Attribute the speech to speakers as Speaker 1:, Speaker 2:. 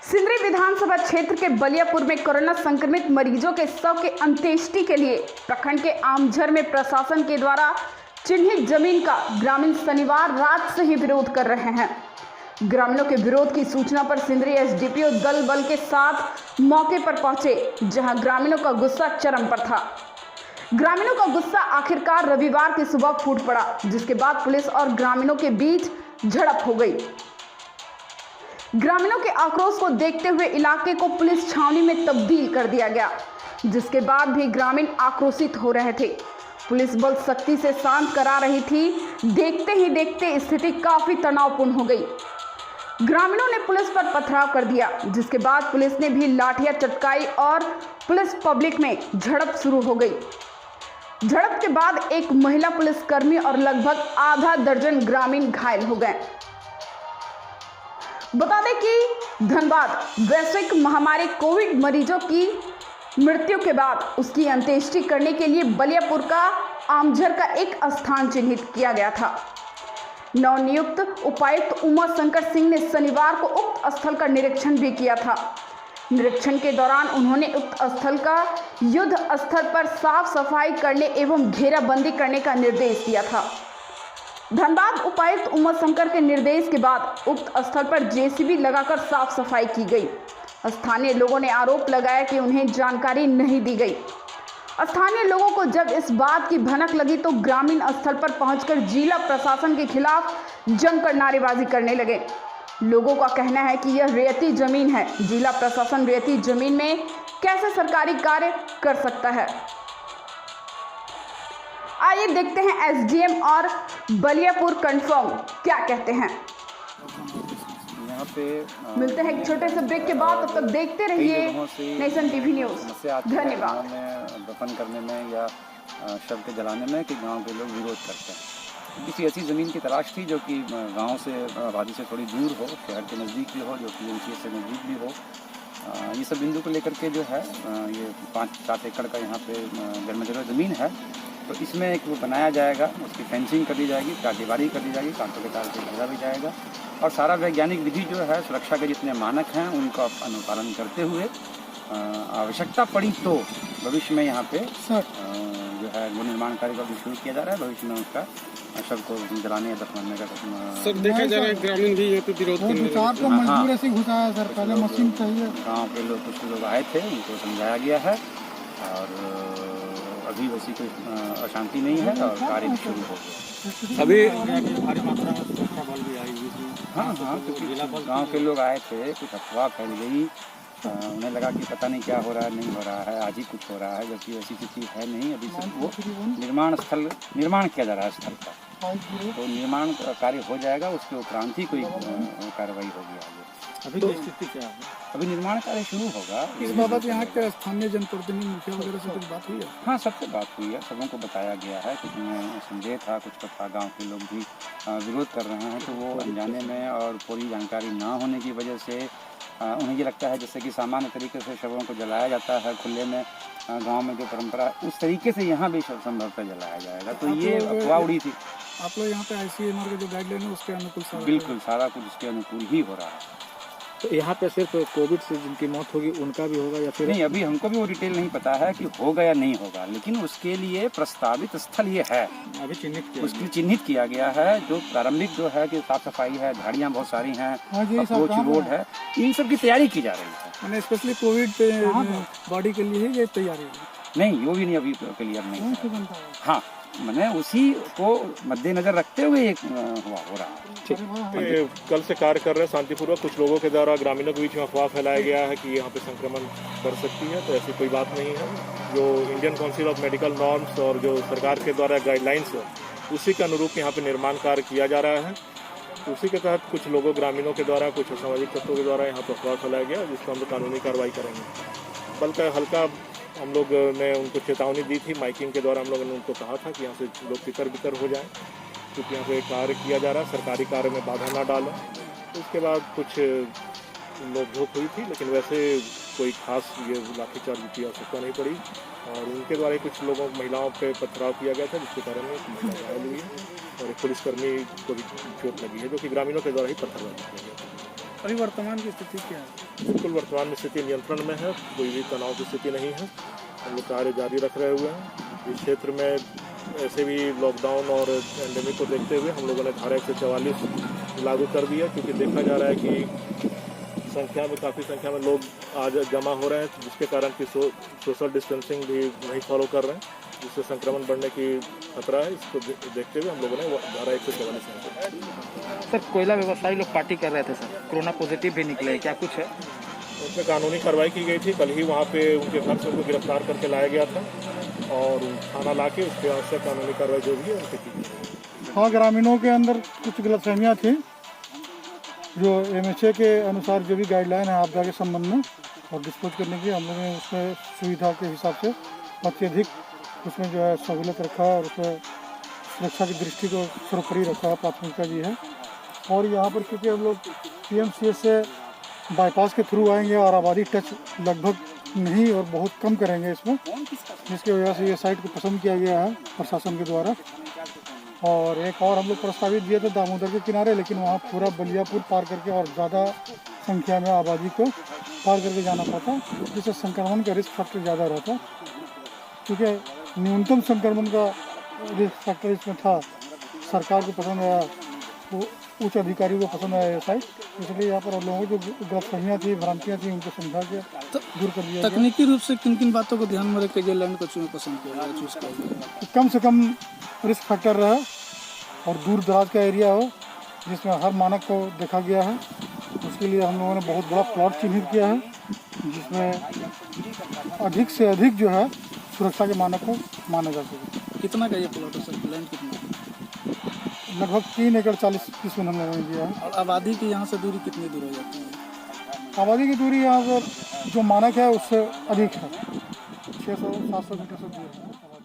Speaker 1: सिंदरी विधानसभा क्षेत्र के बलियापुर में कोरोना संक्रमित मरीजों के शव के अंत्येष्टि के लिए प्रखंड के आमझर में प्रशासन के द्वारा चिन्हित जमीन का ग्रामीण शनिवार रात से ही विरोध कर रहे हैं। ग्रामीणों के विरोध की सूचना पर सिंदरी एसडीपीओ दल बल के साथ मौके पर पहुंचे, जहां ग्रामीणों का गुस्सा चरम पर था। ग्रामीणों का गुस्सा आखिरकार रविवार की सुबह फूट पड़ा, जिसके बाद पुलिस और ग्रामीणों के बीच झड़प हो गई। ग्रामीणों के आक्रोश को देखते हुए इलाके को पुलिस छावनी में तब्दील कर दिया गया, जिसके बाद भी ग्रामीण आक्रोशित हो रहे थे। पुलिस बल सख्ती से शांत करा रही थी। देखते ही देखते स्थिति काफी तनावपूर्ण हो गई। ग्रामीणों ने पुलिस पर पथराव कर दिया, जिसके बाद पुलिस ने भी लाठियां चटकाई और पुलिस पब्लिक में झड़प शुरू हो गई। झड़प के बाद एक महिला पुलिसकर्मी और लगभग आधा दर्जन ग्रामीण घायल हो गए। बता दें कि धनबाद वैश्विक महामारी कोविड मरीजों की मृत्यु के बाद उसकी अंत्येष्टि करने के लिए बलियापुर का आमझर का एक स्थान चिन्हित किया गया था। नवनियुक्त उपायुक्त उमा शंकर सिंह ने शनिवार को उक्त स्थल का निरीक्षण भी किया था। निरीक्षण के दौरान उन्होंने उक्त स्थल का युद्ध स्तर पर साफ सफाई करने एवं घेराबंदी करने का निर्देश दिया था। धनबाद उपायुक्त उमा शंकर के निर्देश के बाद उक्त स्थल पर जेसीबी लगाकर साफ सफाई की गई। स्थानीय लोगों ने आरोप लगाया कि उन्हें जानकारी नहीं दी गई। स्थानीय लोगों को जब इस बात की भनक लगी तो ग्रामीण स्थल पर पहुंचकर जिला प्रशासन के खिलाफ जमकर नारेबाजी करने लगे। लोगों का कहना है कि यह रेती जमीन है, जिला प्रशासन रेती जमीन में कैसे सरकारी कार्य कर सकता है। आइए देखते हैं एसडीएम और बलियापुर कंफर्म क्या कहते हैं।
Speaker 2: यहाँ पे
Speaker 1: मिलते हैं एक छोटे से ब्रेक के बाद, तब तक देखते रहिए नेशन टीवी न्यूज। धन्यवाद।
Speaker 2: दफन करने में या शव के जलाने में कि गांव के लोग विरोध करते हैं। किसी ऐसी ज़मीन की तलाश थी जो कि गांव से आबादी से थोड़ी दूर हो, शहर के नज़दीक भी हो, जो कि एनसीए से नज़दीक भी हो। ये सब बिंदु को लेकर के जो है ये 5-7 एकड़ का यहाँ पे जन्मजगह ज़मीन है, तो इसमें एक वो बनाया जाएगा, उसकी फेंसिंग कर दी जाएगी, कांटेबारी कर दी जाएगी, कांटों के तार से घेरा भी जाएगा और सारा वैज्ञानिक विधि जो है सुरक्षा के जितने मानक हैं उनका अनुपालन करते हुए आवश्यकता पड़ी तो भविष्य में यहाँ पे जो है वो निर्माण कार्य का भी शुरू किया जा रहा है। भविष्य में उसका शव को जलाने या दफनाने का
Speaker 3: सब देखा जा रहा है। ग्रामीण भी यहाँ पे विरोध मशीन चाहिए।
Speaker 2: गाँव के लोग कुछ लोग आए थे, उनको समझाया गया है और अभी वैसी कोई अशांति नहीं है और कार्य भी शुरू हो गया।
Speaker 3: अभी
Speaker 2: भारी मात्रा में सुरक्षा बल भी आई हुई थी। हाँ, क्योंकि गाँव के लोग आए थे, कुछ अफवाह फैल गई, उन्हें लगा कि पता नहीं क्या हो रहा है, नहीं हो रहा है, आज ही कुछ हो रहा है, जबकि ऐसी चीज़ है नहीं। अभी सिर्फ वो निर्माण किया जा रहा है स्थल का, तो निर्माण कार्य हो जाएगा, उसके उपरांत ही कोई कार्रवाई होगी आगे।
Speaker 3: अभी तो स्थिति क्या है?
Speaker 2: अभी निर्माण कार्य शुरू होगा।
Speaker 3: इस बाबत यहाँ के स्थानीय जनप्रतिनिधि मुखिया वगैरह से कुछ बात हुई है?
Speaker 2: हाँ, सबसे बात हुई है, सबों को बताया गया है। कुछ में संदेह था, कुछ का था, गाँव के लोग भी विरोध कर रहे हैं, तो वो अनजाने में और पूरी जानकारी ना होने की वजह से उन्हें ये लगता है जैसे कि सामान्य तरीके से शवों को जलाया जाता है खुले में, गांव में जो परंपरा उस तरीके से यहाँ भी संभवतः जलाया जाएगा, तो ये अफवाह उड़ी थी।
Speaker 3: आप लोग यहाँ पे आईसीएमआर के जो गाइडलाइन है उसके अनुकूल?
Speaker 2: बिल्कुल, सारा कुछ उसके अनुकूल ही हो रहा है।
Speaker 3: तो यहाँ पे सिर्फ कोविड से जिनकी मौत होगी उनका भी होगा या फिर
Speaker 2: नहीं? अभी हमको भी वो डिटेल नहीं पता है कि होगा या नहीं होगा, लेकिन उसके लिए प्रस्तावित स्थल ये है,
Speaker 3: अभी
Speaker 2: उसकी चिन्हित किया गया है। जो प्रारंभिक जो है कि साफ सफाई है, झाड़ियाँ बहुत सारी हैं, अप्रोच रोड है, इन सब की तैयारी की जा रही है।
Speaker 3: मैंने स्पेशली कोविड पे बॉडी के लिए ये तैयारी
Speaker 2: नहीं, वो भी नहीं अभी क्लियर नहीं है। हाँ, मैंने उसी को मद्देनजर रखते हुए एक हो रहा है।
Speaker 4: ठीक, कल से कार्य कर रहे हैं शांतिपूर्वक। कुछ लोगों के द्वारा ग्रामीणों के बीच में अफवाह फैलाया गया है कि यहाँ पे संक्रमण कर सकती है, तो ऐसी कोई बात नहीं है। जो Indian council of medical norms और जो सरकार के द्वारा गाइडलाइंस है उसी के अनुरूप यहाँ पे निर्माण कार्य किया जा रहा है। उसी के तहत कुछ लोगों ग्रामीणों के द्वारा, कुछ सामाजिक तत्वों के द्वारा यहाँ पर अफवाह फैलाया गया, जिसको हम लोग कानूनी कार्रवाई करेंगे। बल्कि हल्का हम लोग ने उनको चेतावनी दी थी, माइकिंग के द्वारा हम लोगों ने उनको कहा था कि यहाँ से लोग तितर बितर हो जाएं, क्योंकि यहाँ पे कार्य किया जा रहा है, सरकारी कार्य में बाधा ना डालें। उसके बाद कुछ नोकझोंक हुई थी, लेकिन वैसे कोई खास ये लाठीचार्ज की आवश्यकता नहीं पड़ी और उनके द्वारा कुछ लोगों महिलाओं पे पथराव किया गया था, जिसके कारण एक महिला घायल हुई है और एक पुलिसकर्मी को भी चोट लगी है, जो कि ग्रामीणों के द्वारा ही पत्थरबाजी किया गया था।
Speaker 3: अभी वर्तमान की स्थिति क्या है?
Speaker 4: बिल्कुल वर्तमान में स्थिति नियंत्रण में है, कोई भी तनाव की स्थिति नहीं है। हम लोग कार्य जारी रख रहे हुए हैं। इस क्षेत्र में ऐसे भी लॉकडाउन और एंडेमिक को देखते हुए हम लोगों ने धारा 144 लागू कर दिया, क्योंकि देखा जा रहा है कि काफ़ी संख्या में लोग आज जमा हो रहे हैं, जिसके कारण कि सोशल डिस्टेंसिंग भी नहीं फॉलो कर रहे हैं, जिससे संक्रमण बढ़ने की खतरा है। इसको देखते हुए हम लोगों ने धारा 144
Speaker 3: सर, कोयला व्यवसायी लोग पार्टी कर रहे थे सर, कोरोना पॉजिटिव भी निकले, क्या कुछ है?
Speaker 4: उन पर कानूनी कार्रवाई की गई थी। कल ही वहाँ पे उनके घर से उनको गिरफ्तार करके लाया गया था और थाना ला के उसके बाद से कानूनी कार्रवाई जो भी है उनसे की गई।
Speaker 5: हाँ, ग्रामीणों के अंदर कुछ गलतफहमियाँ थी, जो MHA के अनुसार जो भी गाइडलाइन है आपदा के संबंध में और डिस्पोज करने की, हम लोगों ने उसमें सुविधा के हिसाब से अत्यधिक उसमें जो है सहूलत रखा और उसमें सुरक्षा की दृष्टि को सर्वोपरि रखा, प्राथमिकता दी है। और यहाँ पर क्योंकि हम लोग PMCH से बाईपास के थ्रू आएंगे और आबादी टच लगभग नहीं और बहुत कम करेंगे इसमें, जिसकी वजह से ये साइट को पसंद किया गया है प्रशासन के द्वारा। और एक और हम लोग प्रस्तावित दिए थे दामोदर के किनारे, लेकिन वहाँ पूरा बलियापुर पार करके और ज़्यादा संख्या में आबादी को पार करके जाना पड़ता, जिससे संक्रमण का रिस्क फैक्टर ज़्यादा रहता। क्योंकि न्यूनतम संक्रमण का रिस्क फैक्टर इसमें था, सरकार को पसंद आया, वो उच्च अधिकारियों को पसंद आया ये साइट, इसलिए यहाँ पर लोगों को जो गलतफहमियाँ थी, भ्रांतियाँ थी, उनको समझा के दूर कर दिया।
Speaker 3: तकनीकी रूप से किन किन बातों को ध्यान में रख के ये लैंड को पसंद किया गया, चूज किया गया?
Speaker 5: कम से कम रिस्क फैक्टर रहा और दूर दराज का एरिया हो, जिसमें हर मानक को देखा गया है। उसके लिए हम लोगों ने बहुत बड़ा प्लॉट चिन्हित किया है, जिसमें अधिक से अधिक जो है सुरक्षा के मानक को माना जा सके।
Speaker 3: कितना का ये प्लॉट है सर, लैंड कितना?
Speaker 5: लगभग 3 एकड़ 40 किस्म हम लोगों ने दिया है।
Speaker 3: और आबादी की यहाँ से दूरी कितनी दूर हो जाती है?
Speaker 5: आबादी की दूरी यहाँ पर जो मानक है उससे अधिक है, 600-700 मीटर से दूर है।